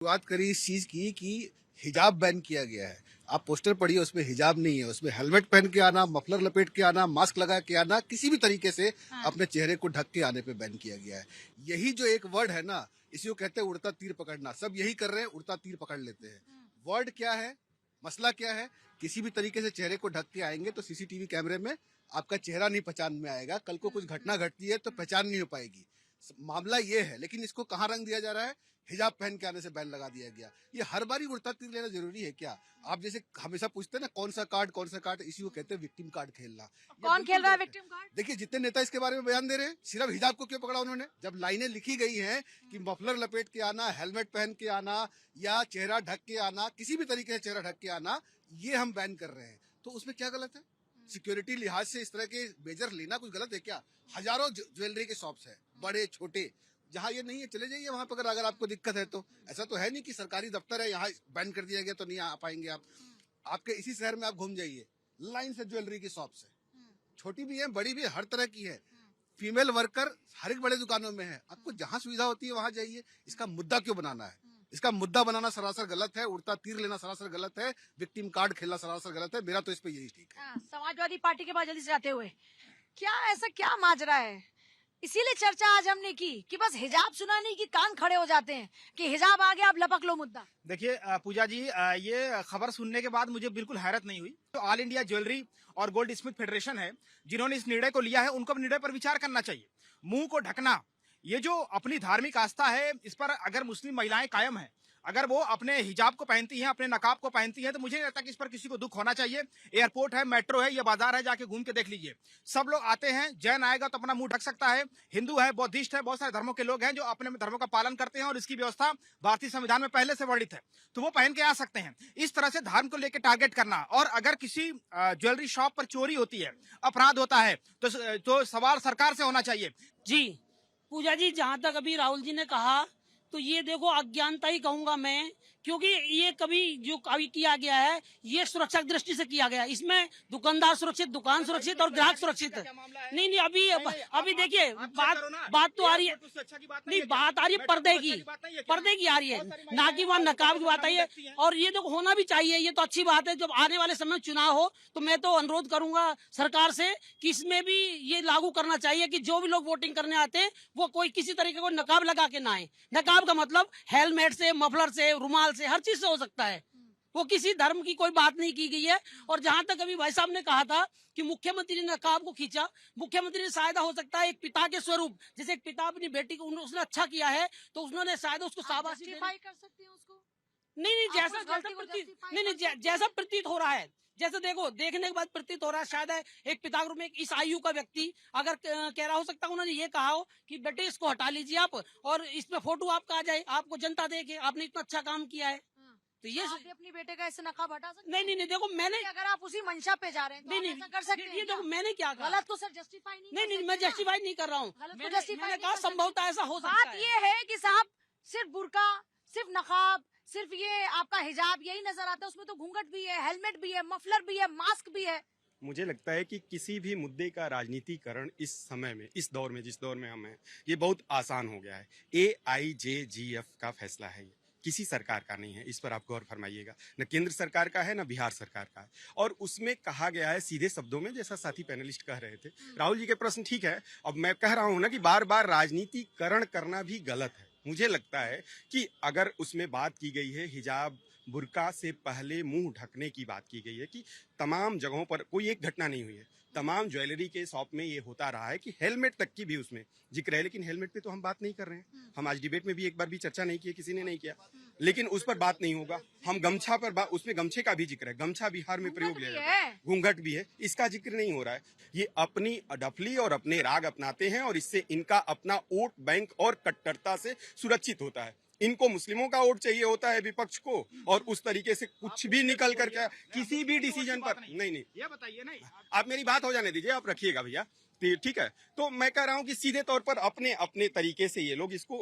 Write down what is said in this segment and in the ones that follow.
शुरुआत करी इस चीज की कि हिजाब बैन किया गया है। आप पोस्टर पढ़िए, उसमें हिजाब नहीं है, उसमें हेलमेट पहन के आना, मफलर लपेट के आना, मास्क लगा के आना, किसी भी तरीके से अपने चेहरे को ढक के आने पे बैन किया गया है। यही जो एक वर्ड है ना, इसी को कहते हैं उड़ता तीर पकड़ना। सब यही कर रहे हैं, उड़ता तीर पकड़ लेते हैं। वर्ड क्या है, मसला क्या है? किसी भी तरीके से चेहरे को ढक के आएंगे तो सीसीटीवी कैमरे में आपका चेहरा नहीं पहचान में आएगा। कल को कुछ घटना घटती है तो पहचान नहीं हो पाएगी। मामला ये है, लेकिन इसको कहाँ रंग दिया जा रहा है? हिजाब पहन के आने से बैन लगा दिया गया। ये हर बारी उड़ता तीर लेना जरूरी है क्या? आप जैसे हमेशा पूछते हैं ना, कौन सा कार्ड, इसी को कहते हैं विक्टिम कार्ड खेलना। कौन खेल रहा है विक्टिम कार्ड? देखिए, जितने नेता इसके बारे में बयान दे रहे हैं, सिर्फ हिजाब को क्यों पकड़ा उन्होंने? जब लाइनें लिखी गई हैं कि मफलर लपेट के आना, हेलमेट पहन के आना या चेहरा ढक के आना, किसी भी तरीके से चेहरा ढक के आना, ये हम बैन कर रहे हैं, तो उसमें क्या गलत है? सिक्योरिटी लिहाज से इस तरह के मेजर लेना कुछ गलत है क्या? हजारों ज्वेलरी के शॉप्स है, बड़े छोटे, जहाँ ये नहीं है चले जाइए वहां पर, अगर आपको दिक्कत है तो। ऐसा तो है नहीं कि सरकारी दफ्तर है यहाँ बैन कर दिया गया तो नहीं आ पाएंगे आप। आपके इसी शहर में आप घूम जाइए, लाइन से ज्वेलरी की शॉप्स है, छोटी भी है, बड़ी भी है, हर तरह की है। फीमेल वर्कर हर एक बड़े दुकानों में है। आपको जहाँ सुविधा होती है वहां जाइए। इसका मुद्दा क्यों बनाना है? इसका मुद्दा बनाना सरासर गलत है। उड़ता तीर लेना सरासर गलत है। विक्टिम कार्ड खेलना सरासर गलत है। मेरा तो इस पे यही ठीक है। समाजवादी पार्टी के पास जल्दी से जाते हुए, क्या ऐसा क्या माजरा है? इसीलिए चर्चा आज हमने की कि बस हिजाब सुना नहीं कि कान खड़े हो जाते हैं कि हिजाब आ गया, अब लपक लो मुद्दा। देखिए पूजा जी, ये खबर सुनने के बाद मुझे बिल्कुल हैरत नहीं हुई। तो ऑल इंडिया ज्वेलरी और गोल्ड स्मिथ फेडरेशन है, जिन्होंने इस निर्णय को लिया है, उनको निर्णय पर विचार करना चाहिए। मुंह को ढकना, ये जो अपनी धार्मिक आस्था है, इस पर अगर मुस्लिम महिलाएं कायम है, अगर वो अपने हिजाब को पहनती हैं, अपने नकाब को पहनती हैं, तो मुझे नहीं लगता कि इस पर किसी को दुख होना चाहिए। एयरपोर्ट है, मेट्रो है, ये बाजार है, जाके घूम के देख लीजिए। सब लोग आते हैं। जैन आएगा तो अपना मुंह ढक सकता है, हिंदू है, बौद्धिस्ट है, बहुत सारे धर्मों के लोग हैं जो अपने धर्मों का पालन करते हैं और इसकी व्यवस्था भारतीय संविधान में पहले से वर्णित है, तो वो पहन के आ सकते हैं। इस तरह से धर्म को लेकर टारगेट करना, और अगर किसी ज्वेलरी शॉप पर चोरी होती है, अपराध होता है, तो सवाल सरकार से होना चाहिए। जी पूजा जी, जहाँ तक अभी राहुल जी ने कहा, तो ये देखो अज्ञानता ही कहूंगा मैं, क्योंकि ये कभी जो अभी किया गया है, ये सुरक्षा की दृष्टि से किया गया है। इसमें दुकानदार सुरक्षित, दुकान सुरक्षित और ग्राहक सुरक्षित है। नहीं, अभी देखिए बात तो आ रही है, नहीं बात आ रही है पर्दे की आ रही है, ना कि वहाँ नकाब की बात आई है। और ये देखो होना भी चाहिए, ये तो अच्छी बात है। जब आने वाले समय में चुनाव हो तो मैं तो अनुरोध करूंगा सरकार से कि इसमें भी ये लागू करना चाहिए कि जो भी लोग वोटिंग करने आते हैं वो कोई किसी तरीके को नकाब लगा के ना आए। नकाब का मतलब हेलमेट से, मफलर से, रुमाल से, हर चीज से हो सकता है। वो किसी धर्म की कोई बात नहीं की गई है। और जहां तक अभी भाई साहब ने कहा था कि मुख्यमंत्री ने नकाब को खींचा, मुख्यमंत्री ने शायद हो सकता है एक पिता के स्वरूप, जैसे एक पिता अपनी बेटी को उसने अच्छा किया है तो उन्होंने शायद उसको शाबाशी कर सकते हैं उसको। नहीं, जैसा प्रतीत हो रहा है, जैसे देखो देखने के बाद प्रतीत हो रहा है, शायद एक पिता के रूप में एक इस आयु का व्यक्ति अगर कह रहा हो सकता है, उन्होंने ये कहा हो कि बेटे इसको हटा लीजिए आप, और इसमें फोटो आपका आ जाए, आपको जनता देखे आपने इतना अच्छा काम किया है। तो ये आप अपने बेटे का ऐसे नकाब हटा सकते? नहीं, देखो मैंने, अगर आप उसी मंशा पे जा रहे हैं तो नहीं कर सकते। ये देखो मैंने क्या कहा, गलत को सर जस्टिफाई नहीं, मैं जस्टिफाई नहीं कर रहा हूँ। मैंने कहा संभवतः ऐसा हो सकता है। बात ये है कि साहब सिर्फ बुर्का, सिर्फ नकाब, सिर्फ ये आपका हिजाब यही नजर आता है, उसमें तो घूंघट भी है, हेलमेट भी है, मफलर भी है, मास्क भी है। मुझे लगता है कि किसी भी मुद्दे का राजनीतिकरण इस समय में, इस दौर में, जिस दौर में हम हैं, ये बहुत आसान हो गया है। AIJGF का फैसला है, ये किसी सरकार का नहीं है। इस पर आप गौर फरमाइएगा, न केंद्र सरकार का है, न बिहार सरकार का है। और उसमें कहा गया है सीधे शब्दों में, जैसा साथी पैनलिस्ट कह रहे थे, राहुल जी के प्रश्न ठीक है। अब मैं कह रहा हूं ना कि बार बार राजनीतिकरण करना भी गलत है। मुझे लगता है कि अगर उसमें बात की गई है हिजाब, बुर्का से पहले मुंह ढकने की बात की गई है, कि तमाम जगहों पर कोई एक घटना नहीं हुई है, तमाम ज्वेलरी के शॉप में ये होता रहा है कि हेलमेट तक की भी उसमें जिक्र है। लेकिन हेलमेट पे तो हम बात नहीं कर रहे हैं। हम आज डिबेट में भी एक बार भी चर्चा नहीं की, किसी ने नहीं किया, लेकिन उस पर बात नहीं होगा। हम गमछा पर उसमें गमछे का भी जिक्र है, गमछा बिहार में प्रयोग लिया जाता है, घूंघट भी है, इसका जिक्र नहीं हो रहा है। ये अपनी डफली और अपने राग अपनाते हैं और इससे इनका अपना वोट बैंक और कट्टरता से सुरक्षित होता है। इनको मुस्लिमों का वोट चाहिए होता है विपक्ष को, और उस तरीके से कुछ भी निकल करके किसी भी डिसीजन पर नहीं, ये बताइए नहीं, आप मेरी बात हो जाने दीजिए, आप रखिएगा भैया, ठीक है। तो मैं कह रहा हूं कि सीधे तौर पर अपने अपने तरीके से ये लोग इसको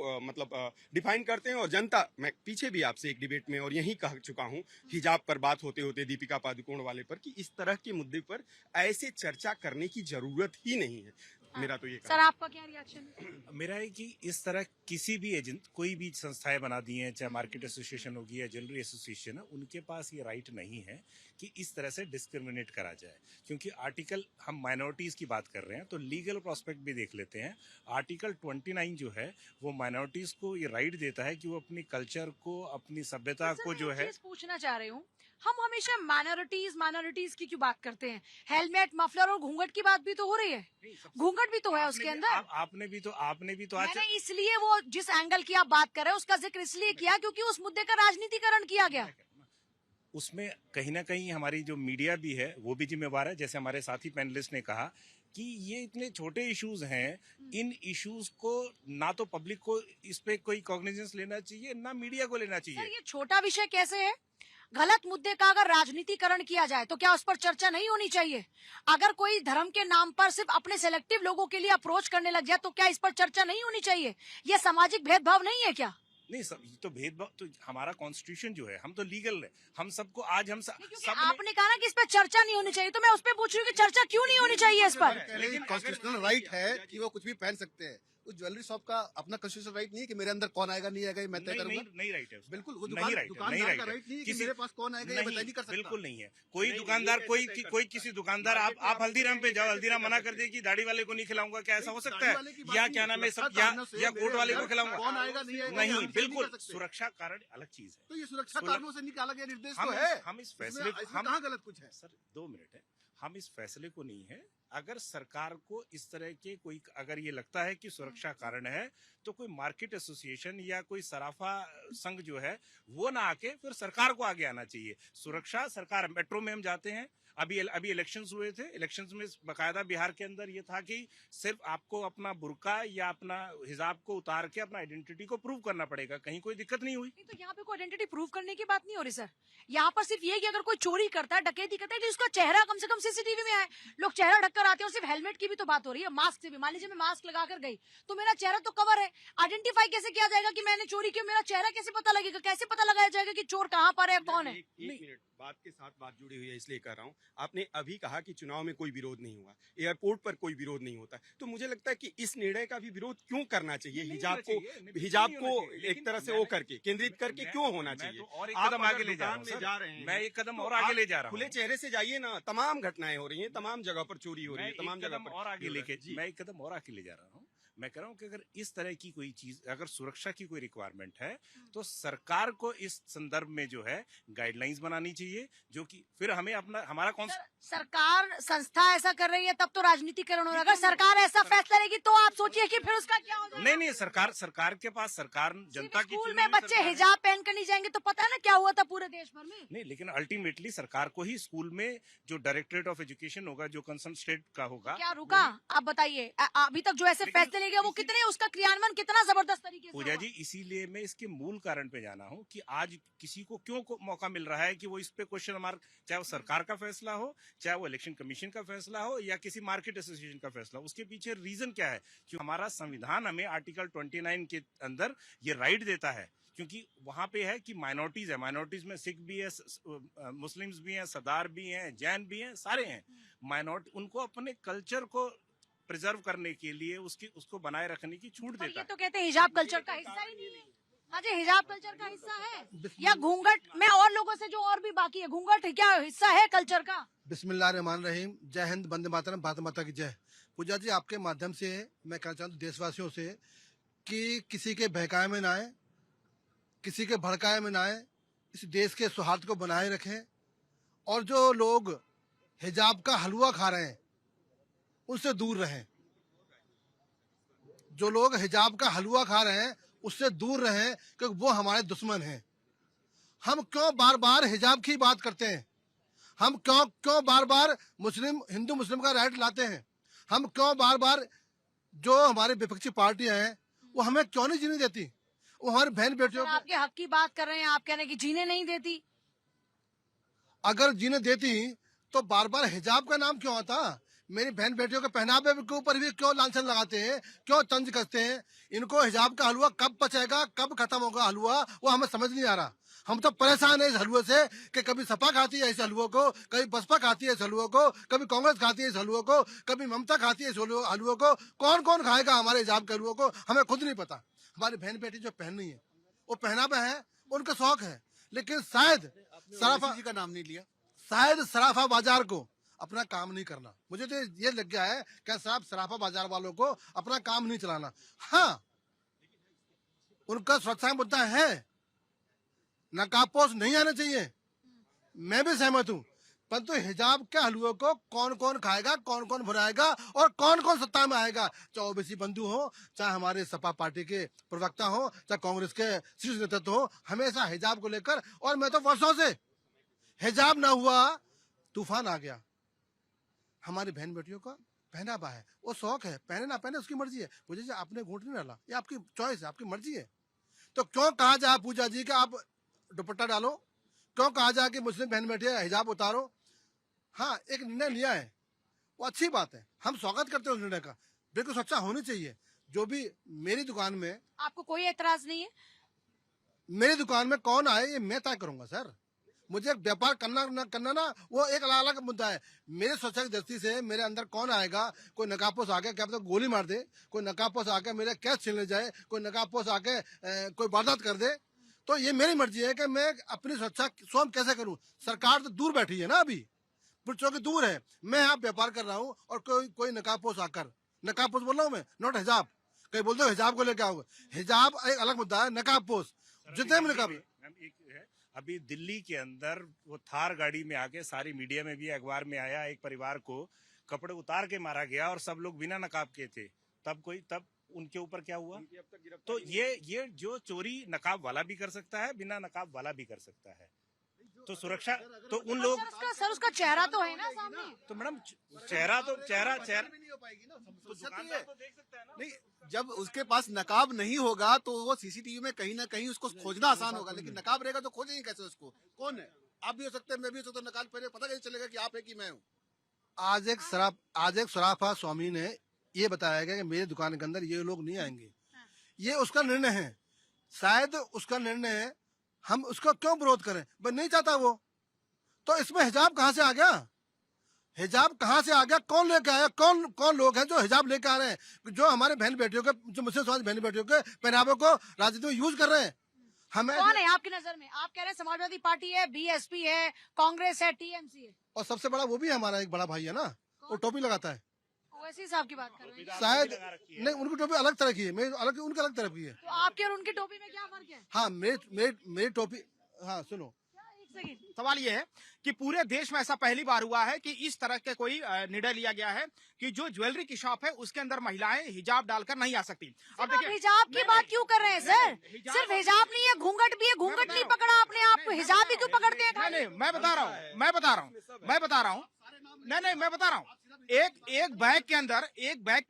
डिफाइन करते हैं। और जनता, मैं पीछे भी आपसे एक डिबेट में और यही कह चुका हूं, हिजाब पर बात होते होते दीपिका पादुकोण वाले पर, कि इस तरह के मुद्दे पर ऐसे चर्चा करने की जरूरत ही नहीं है। मेरा तो ये सर आपका क्या रिएक्शन है? मेरा है कि इस तरह किसी भी एजेंट कोई भी संस्थाएं बना दी हैं, चाहे मार्केट एसोसिएशन होगी या ज्वेलरी एसोसिएशन है, उनके पास ये राइट नहीं है कि इस तरह से डिस्क्रिमिनेट करा जाए। क्योंकि आर्टिकल, हम माइनॉरिटीज की बात कर रहे हैं तो लीगल प्रोस्पेक्ट भी देख लेते हैं। आर्टिकल 29 जो है वो माइनॉरिटीज को ये राइट देता है कि वो अपनी कल्चर को, अपनी सभ्यता सर, को मैं जो एक है, चीज पूछना चाह रही हूँ, हम हमेशा माइनॉरिटीज की क्यों बात करते हैं? हेलमेट, मफलर और घूंघट की बात भी तो हो रही है, घूंघट भी तो है उसके अंदर। आपने भी तो आज मैंने इसलिए वो जिस एंगल की आप बात कर रहे हैं उसका जिक्र इसलिए किया क्योंकि उस मुद्दे का राजनीतिकरण किया गया। उसमें कहीं ना कहीं हमारी जो मीडिया भी है वो भी जिम्मेवार है। जैसे हमारे साथी पैनलिस्ट ने कहा कि ये इतने छोटे इश्यूज हैं, इन इश्यूज को ना तो पब्लिक को इस पे कोई कॉग्निजेंस लेना चाहिए, ना मीडिया को लेना सर चाहिए। ये छोटा विषय कैसे है? गलत मुद्दे का अगर राजनीतिकरण किया जाए तो क्या उस पर चर्चा नहीं होनी चाहिए? अगर कोई धर्म के नाम पर सिर्फ अपने सेलेक्टिव लोगों के लिए अप्रोच करने लग जाए तो क्या इस पर चर्चा नहीं होनी चाहिए? ये सामाजिक भेदभाव नहीं है क्या? नहीं सब ये तो भेदभाव, तो हमारा कॉन्स्टिट्यूशन जो है, हम तो लीगल है, हम सबको आज हम नहीं, क्योंकि सब आपने कहा ना कि इस पर चर्चा नहीं होनी चाहिए, तो मैं उस पर पूछ रही हूँ कि चर्चा क्यों नहीं होनी चाहिए इस पर? लेकिन कॉन्स्टिट्यूशनल राइट है कि वो कुछ भी पहन सकते हैं। उस ज्वेलरी शॉप का अपना कॉन्स्टिट्यूशनल राइट नहीं है कि मेरे अंदर कौन आएगा नहीं आएगा ये मैं तय करूंगा। नहीं राइट है उसका। बिल्कुल, वो नहीं राइट है, दुकानदार नहीं का राइट राइट नहीं है कि किसी- मेरे पास कौन आएगा ये बताई नहीं कर सकता। बिल्कुल नहीं है। कोई दुकानदार, कोई किसी दुकानदार, आप हल्दीराम पे जाओ, हल्दीराम मना कर दे कि दाढ़ी वाले को नहीं खिलाऊंगा, क्या ऐसा हो सकता दाढ़ी वाले की है? बात या नहीं क्या है, नाम है, सब सुरक्षा कारणों से या कोर्ट वाले को मेरे खिलाऊंगा? कौन आएगा नहीं आएगा नहीं, हम नहीं बिल्कुल कर सकते। सुरक्षा कारण अलग चीज है। तो ये सुरक्षा सुरक्षा- कारणों से निकाला गया निर्देश हम तो है। हम इस इसमें फैसले इसमें कहाँ गलत कुछ है? सर 2 मिनट है, हम इस फैसले को नहीं है। अगर सरकार को इस तरह के कोई, अगर ये लगता है कि सुरक्षा कारण है, तो कोई मार्केट एसोसिएशन या कोई सराफा संघ जो है वो ना आके फिर सरकार को आगे आना चाहिए। सुरक्षा सरकार, मेट्रो में हम जाते हैं, अभी इलेक्शंस हुए थे, इलेक्शंस में बकायदा बिहार के अंदर ये था कि सिर्फ आपको अपना बुर्का या अपना हिजाब को उतार के अपना आइडेंटिटी को प्रूव करना पड़ेगा, कहीं कोई दिक्कत नहीं हुई। नहीं, तो यहाँ पे कोई आइडेंटिटी प्रूव करने की बात नहीं हो रही सर। यहाँ पर सिर्फ ये है कि अगर कोई चोरी करता है, डकैती करता है, तो उसका चेहरा कम से कम सीसीटीवी में आए। लोग चेहरा ढककर आते हैं, और सिर्फ हेलमेट की भी तो बात हो रही है, मास्क से भी। मान लीजिए मैं मास्क लगा कर गई तो मेरा चेहरा तो कवर है, आइडेंटिफाई कैसे किया जाएगा कि मैंने चोरी की? मेरा चेहरा कैसे पता लगेगा? कैसे पता लगाया जाएगा कि चोर कहाँ पर है, कौन है? एक मिनट, बात के साथ बात जुड़ी हुई है इसलिए कह रहा हूँ। आपने अभी कहा कि चुनाव में कोई विरोध नहीं हुआ, एयरपोर्ट पर कोई विरोध नहीं होता, तो मुझे लगता है कि इस निर्णय का भी विरोध क्यों करना चाहिए? हिजाब को एक तरह से वो करके केंद्रित करके क्यों होना चाहिए? और एक आप कदम अगर आगे ले जा रहा हूँ दुकान में सर। जा रहे हैं, मैं एक कदम तो और आगे आप ले जा रहा हूँ। खुले चेहरे से जाइए ना, तमाम घटनाएं हो रही हैं, तमाम जगह पर चोरी हो रही है, तमाम जगह पर और आगे हो रहा है। लेके जी। मैं एक कदम और आगे ले जा रहा हूँ। मैं कह रहा हूँ कि अगर इस तरह की कोई चीज, अगर सुरक्षा की कोई रिक्वायरमेंट है तो सरकार को इस संदर्भ में जो है गाइडलाइंस बनानी चाहिए, जो कि फिर हमें अपना, हमारा कौन सरकार, संस्था ऐसा कर रही है तब तो राजनीतिकरण हो रहा है। अगर सरकार ऐसा फैसला लेगी तो आप सोचिए कि फिर उसका क्या हो जाएगा। नहीं, सरकार के पास, सरकार जनता की स्कूल चुनी में हुई बच्चे सरकार है। हिजाब पहन कर नहीं जाएंगे तो पता है ना क्या हुआ था पूरे देश भर में। नहीं, लेकिन अल्टीमेटली सरकार को ही स्कूल में जो डायरेक्टरेट ऑफ एजुकेशन होगा, जो कंसर्न स्टेट का होगा, क्या रुका? आप बताइए, अभी तक जो ऐसे लेकिन फैसले लिए गए वो कितने, उसका क्रियान्वयन कितना जबरदस्त तरीके से पूजा हुआ? जी, इसीलिए मैं इसके मूल कारण पे जाना हूँ कि आज किसी को क्यों मौका मिल रहा है कि वो इस पे क्वेश्चन मार्क, चाहे वो सरकार का फैसला हो, चाहे वो इलेक्शन कमीशन का फैसला हो, या किसी मार्केट एसोसिएशन का फैसला हो, उसके पीछे रीजन क्या है? कि हमारा संविधान हमें आर्टिकल 29 के अंदर ये राइट देता है, क्योंकि वहां पे है कि माइनॉरिटीज है, माइनॉरिटीज में सिख भी है, मुस्लिम्स भी हैं, सरदार भी हैं, जैन भी हैं, सारे हैं माइनॉरिटी। उनको अपने कल्चर को प्रिजर्व करने के लिए उसको बनाए रखने की छूट पर देता ये है। तो कहते हैं हिजाब कल्चर का हिस्सा ही नहीं है। हाँ जी, हिजाब कल्चर का हिस्सा है या घूंघट? मैं और लोगों से जो और भी बाकी है, घूंघट क्या हिस्सा है कल्चर का? बिस्मिल्लाहिर्रहमानिर्रहीम। जय हिंद, वंदे मातरम, भारत माता की जय। पूजा जी, आपके माध्यम से मैं कहना चाहता हूँ देशवासियों से कि किसी के बहकाए में ना आए, किसी के भड़काए में ना आए, इस देश के सौहार्द को बनाए रखें। और जो लोग हिजाब का हलवा खा रहे हैं उससे दूर रहें। जो लोग हिजाब का हलवा खा रहे हैं उससे दूर रहें, क्योंकि वो हमारे दुश्मन हैं। हम क्यों बार बार हिजाब की बात करते हैं? हम क्यों बार बार हिंदू मुस्लिम का राइट लाते हैं? हम क्यों बार बार, जो हमारी विपक्षी पार्टियां हैं वो हमें क्यों नहीं जीने देती? वो हमारी बहन बेटियों सर, को आपके हक की बात कर रहे हैं, आप कह रहे हैं कि जीने नहीं देती। अगर जीने देती तो बार बार हिजाब का नाम क्यों आता? मेरी बहन बेटियों के पहनावे के ऊपर भी क्यों लांछन लगाते हैं, क्यों तंज करते हैं? इनको हिजाब का हलवा कब पचेगा, कब खत्म होगा हलवा, वो हमें समझ नहीं आ रहा। हम तो परेशान है इस हलवे से कि कभी सपा खाती है इस हलवे को, कभी बसपा खाती है इस हलवे को, कभी कांग्रेस खाती है इस हलवे को, कभी ममता खाती है इस हलवे को। कौन कौन खाएगा हमारे हिजाब के हलवे को, हमें खुद नहीं पता। हमारी बहन बेटी जो पहन रही है वो पहनावा है, उनका शौक है, लेकिन शायद सराफा का नाम नहीं लिया, शायद सराफा बाजार को अपना काम नहीं करना। मुझे तो ये लग गया है कि सराफा बाजार वालों को अपना काम नहीं चलाना। हाँ, उनका सुरक्षा मुद्दा है, नकाबपोश नहीं आना चाहिए, मैं भी सहमत हूँ, परंतु हिजाब के हलवे को कौन कौन खाएगा, कौन कौन भुनाएगा और कौन कौन सत्ता में आएगा, चाहे ओबीसी बंधु हो, चाहे हमारे सपा पार्टी के प्रवक्ता हो, चाहे कांग्रेस के शीर्ष नेतृत्व हो, हमेशा हिजाब को लेकर। और मैं तो वर्षों से हिजाब ना हुआ तूफान आ गया। हमारी बहन बेटियों का पहनावा है, वो शौक है, पहने ना पहने उसकी मर्जी है। मुझे जो आपने घूंट नहीं डाला, ये आपकी चॉइस है, आपकी मर्जी है। तो क्यों कहा जाए पूजा जी कि आप दुपट्टा डालो, क्यों कहा जाए कि मुस्लिम बहन बेटी हिजाब उतारो। हाँ, एक निर्णय लिया है, वो अच्छी बात है, हम स्वागत करते हैं उस निर्णय का, बिल्कुल सच्चा होनी चाहिए। जो भी मेरी दुकान में, आपको कोई एतराज नहीं है? मेरी दुकान में कौन आए ये मैं तय करूंगा सर। मुझे व्यापार करना ना वो एक अलग अलग मुद्दा है। मेरे सुरक्षा की दृष्टि से मेरे अंदर कौन आएगा, कोई नकाबपोश आके क्या पता गोली मार दे, कोई नकाबपोश आके मेरे कैश छीन ले जाए, कोई नकाबपोश आके कोई वारदात कर दे, तो ये मेरी मर्जी है कि मैं अपनी सुरक्षा स्वयं कैसे करूं। सरकार तो दूर बैठी है ना, अभी चौकी दूर है, मैं यहाँ व्यापार कर रहा हूँ और कोई नकाबपोश आकर, नकाबपोश बोल रहा हूँ मैं, नॉट हिजाब, कहीं बोलते हो हिजाब को लेकर आओगे, हिजाब एक अलग मुद्दा है, नकाबपोश जितने भी नकाब। अभी दिल्ली के अंदर वो थार गाड़ी में आके सारी मीडिया में भी अखबार में आया, एक परिवार को कपड़े उतार के मारा गया और सब लोग बिना नकाब के थे, तब उनके ऊपर क्या हुआ? तो ये जो चोरी नकाब वाला भी कर सकता है, बिना नकाब वाला भी कर सकता है। तो सुरक्षा तो उन लोग सर उसका चेहरा तो है ना सामने। तो मैडम चेहरा नहीं हो पाएगी ना, दुकानदार तो देख सकता है ना। नहीं, जब उसके पास नकाब नहीं होगा तो वो सीसीटीवी में कहीं ना कहीं उसको खोजना आसान होगा, लेकिन नकाब रहेगा तो खोजेंगे कैसे उसको? कौन है? आप भी हो सकते हैं, मैं भी हो सकता हूँ, नकाब पहले पता कैसे चलेगा कि आप है कि मैं हूँ? आज एक सराफा स्वामी ने ये बताया गया कि मेरे दुकान के अंदर ये लोग नहीं आएंगे। ये उसका निर्णय है, शायद उसका निर्णय है, हम उसका क्यों विरोध करें? बस नहीं चाहता वो, तो इसमें हिजाब कहाँ से आ गया? हिजाब कहाँ से आ गया? कौन लेके आया? कौन लोग हैं जो हिजाब लेके आ रहे हैं, जो हमारे बहन बेटियों के, जो मुस्लिम समाज बहन बेटियों के पहनावे को राजनीति में यूज कर रहे हैं? हमें कौन है आपकी नजर में? आप कह रहे हैं समाजवादी पार्टी है, बीएसपी है, कांग्रेस है, टीएमसी है, और सबसे बड़ा वो भी हमारा एक बड़ा भाई है ना, वो टोपी लगाता है। ओवैसी साहब की बात कर रहे हैं। शायद नहीं, उनकी टोपी अलग तरह की है, उनकी अलग तरह की है। तो आपके और उनकी टोपी में क्या फर्क है? हाँ, मेरी टोपी, हाँ सुनो, एक सेकंड। सवाल ये है कि पूरे देश में ऐसा पहली बार हुआ है कि इस तरह के कोई निर्णय लिया गया है कि जो ज्वेलरी की शॉप है उसके अंदर महिलाएं हिजाब डालकर नहीं आ सकती। अब आप हिजाब की बात क्यों कर रहे हैं सर? सिर्फ हिजाब नहीं है, घूंघट भी है, घूंघट नहीं पकड़ा आपने, आप हिजाब भी क्यों पकड़ते हैं? नहीं, मैं बता रहा हूँ, मैं बता रहा हूँ, मैं बता रहा हूँ, एक बैग के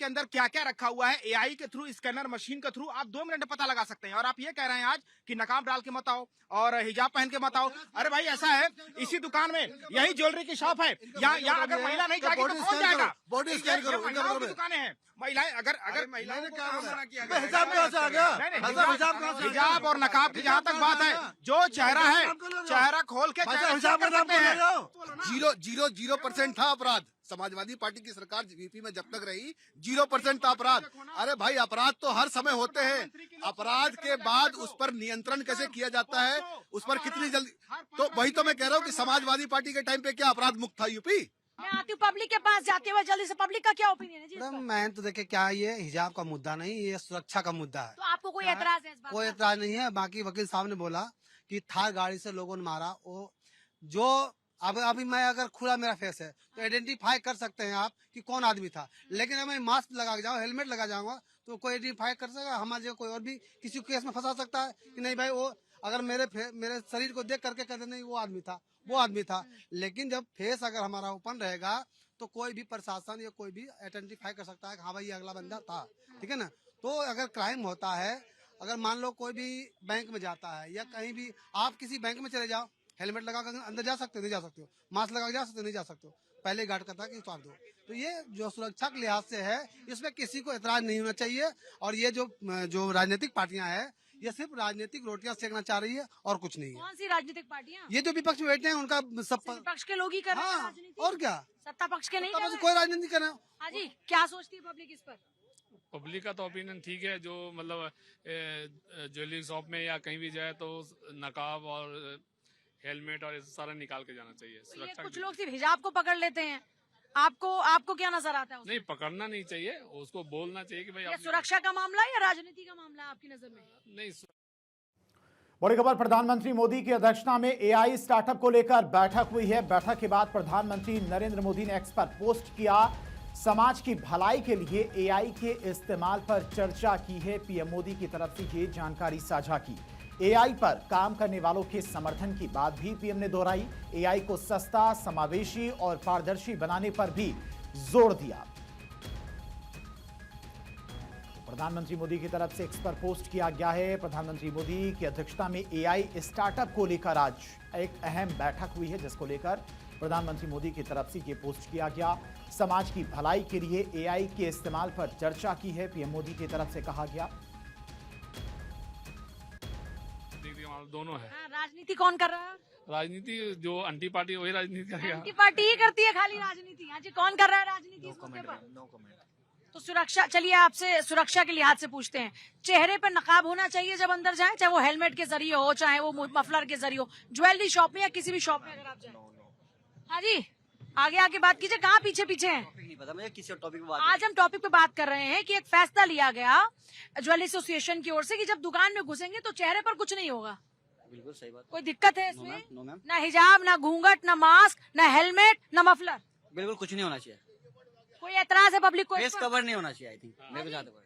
अंदर क्या क्या रखा हुआ है, एआई के थ्रू, स्कैनर मशीन के थ्रू आप 2 मिनट में पता लगा सकते हैं। और आप ये कह रहे हैं आज कि नकाब डाल के मत आओ और हिजाब पहन के मत आओ। अरे भाई ऐसा है, इसी दुकान में यही ज्वेलरी की शॉप है, यहाँ अगर महिला नहीं जाएगी तो कौन जाएगा? बॉडी स्कैन करो, महिलाओं की दुकानें हैं, महिलाएं अगर महिलाओं को हिजाब कहाँ से आ गया? हिजाब और नकाब की जहाँ तक बात है, जो चेहरा है, चेहरा खोल के हिजाब का नाम हैं। 0% था अपराध। समाजवादी पार्टी की सरकार यूपी में जब तक रही 0% था अपराध। अरे भाई, अपराध तो हर समय होते हैं, अपराध के बाद उस पर नियंत्रण कैसे किया जाता है, उस पर कितनी जल्दी, तो वही तो मैं कह रहा हूँ कि समाजवादी पार्टी के टाइम पे क्या अपराध मुक्त था यूपी? मैं आती हूँ पब्लिक के पास, जाते हुए जल्दी से, पब्लिक का क्या ओपिनियन है जी? मैडम मैं तो देखे क्या, ये हिजाब का मुद्दा नहीं, ये सुरक्षा का मुद्दा है। तो आपको कोई एतराज है इस बात कोई पर? एतराज नहीं है। बाकी वकील साहब ने बोला कि थार गाड़ी से लोगों ने मारा, वो जो अभी मैं अगर खुला मेरा फेस है तो आइडेंटिफाई कर सकते हैं आप कि कौन आदमी था, लेकिन मैं मास्क लगा के जाऊँ, हेलमेट लगा जाऊंगा तो कोई आइडेंटिफाई कर सकेगा? हमारे जो कोई और भी किसी केस में फंसा सकता है कि नहीं भाई, वो अगर मेरे शरीर को देख करके कहते नहीं वो आदमी था। लेकिन जब फेस अगर हमारा ओपन रहेगा तो कोई भी प्रशासन या कोई भी आइडेंटिफाई कर सकता है कि हाँ भाई ये अगला बंदा था, ठीक है ना। तो अगर क्राइम होता है, अगर मान लो कोई भी बैंक में जाता है या कहीं भी, आप किसी बैंक में चले जाओ, हेलमेट लगा कर अंदर जा सकते हो, नहीं जा सकते हो, मास्क लगा जा सकते हो, नहीं जा सकते हो, पहले गार्ड करता है कि उतार दो। तो ये जो सुरक्षा के लिहाज से है, इसमें किसी को एतराज नहीं होना चाहिए। और ये जो राजनीतिक पार्टियां हैं, ये सिर्फ राजनीतिक रोटियां सेकना चाह रही है और कुछ नहीं है। कौन सी राजनीतिक पार्टियां? ये जो विपक्ष में बैठे हैं उनका सब विपक्ष के लोग ही कर रहे हैं हाँ, राजनीति, और क्या, सत्ता पक्ष के नहीं कर तब रहे कोई राजनीति कर रहे हैं। हाँ जी, क्या सोचती है पब्लिक इस पर? पब्लिक का तो ओपिनियन ठीक है, जो मतलब ज्वेलरी शॉप में या कहीं भी जाए तो नकाब और हेलमेट और ये सारा निकाल के जाना चाहिए। तो ये सुरक्षा कुछ लोग सिर्फ हिजाब को पकड़ लेते हैं, आपको क्या नजर आता है उसमें? नहीं, पकड़ना नहीं चाहिए, उसको बोलना चाहिए कि भाई ये आपने- सुरक्षा का मामला है या राजनीति का मामला है आपकी नजर में? नहीं। बड़ी खबर, प्रधानमंत्री मोदी की अध्यक्षता में एआई स्टार्टअप को लेकर बैठक हुई है। बैठक के बाद प्रधानमंत्री नरेंद्र मोदी ने एक्स पर पोस्ट किया, समाज की भलाई के लिए एआई के इस्तेमाल पर चर्चा की है। पीएम मोदी की तरफ से ये जानकारी साझा की। एआई पर काम करने वालों के समर्थन की बात भी पीएम ने दोहराई। एआई को सस्ता, समावेशी और पारदर्शी बनाने पर भी जोर दिया। प्रधानमंत्री मोदी की तरफ से एक्स पर पोस्ट किया गया है। प्रधानमंत्री मोदी की अध्यक्षता में एआई स्टार्टअप को लेकर आज एक अहम बैठक हुई है, जिसको लेकर प्रधानमंत्री मोदी की तरफ से ये पोस्ट किया गया। समाज की भलाई के लिए एआई के इस्तेमाल पर चर्चा की है, पीएम मोदी की तरफ से कहा गया। दोनों है। हाँ, राजनीति कौन कर रहा है? राजनीति जो एंटी पार्टी वही राजनीति करेगा। एंटी पार्टी ही करती है खाली राजनीति। हाँ जी, कौन कर रहा है राजनीति इस मुद्दे पर? तो सुरक्षा, चलिए आपसे सुरक्षा के लिहाज से पूछते हैं। चेहरे पर नकाब होना चाहिए जब अंदर जाए, चाहे वो हेलमेट के जरिए हो, चाहे वो मफलर के जरिए हो, ज्वेलरी शॉप में या किसी भी शॉप में अगर आप जाए। हाँ जी, आगे आगे बात कीजिए, कहाँ पीछे पीछे हैं? नहीं पता मुझे, किसी और टॉपिक पे बात आज हम टॉपिक पे बात कर रहे हैं कि एक फैसला लिया गया ज्वेलरी एसोसिएशन की ओर से कि जब दुकान में घुसेंगे तो चेहरे पर कुछ नहीं होगा। बिल्कुल सही बात। कोई दिक्कत है नो इसमें? मैम, नो मैम, ना हिजाब, ना घूंघट, ना मास्क, ना हेलमेट, ना मफलर, बिल्कुल कुछ नहीं होना चाहिए। कोई एतराज है पब्लिक को इस फेस पर? कवर नहीं होना चाहिए। आई थिंक मेरे को जहाँ तक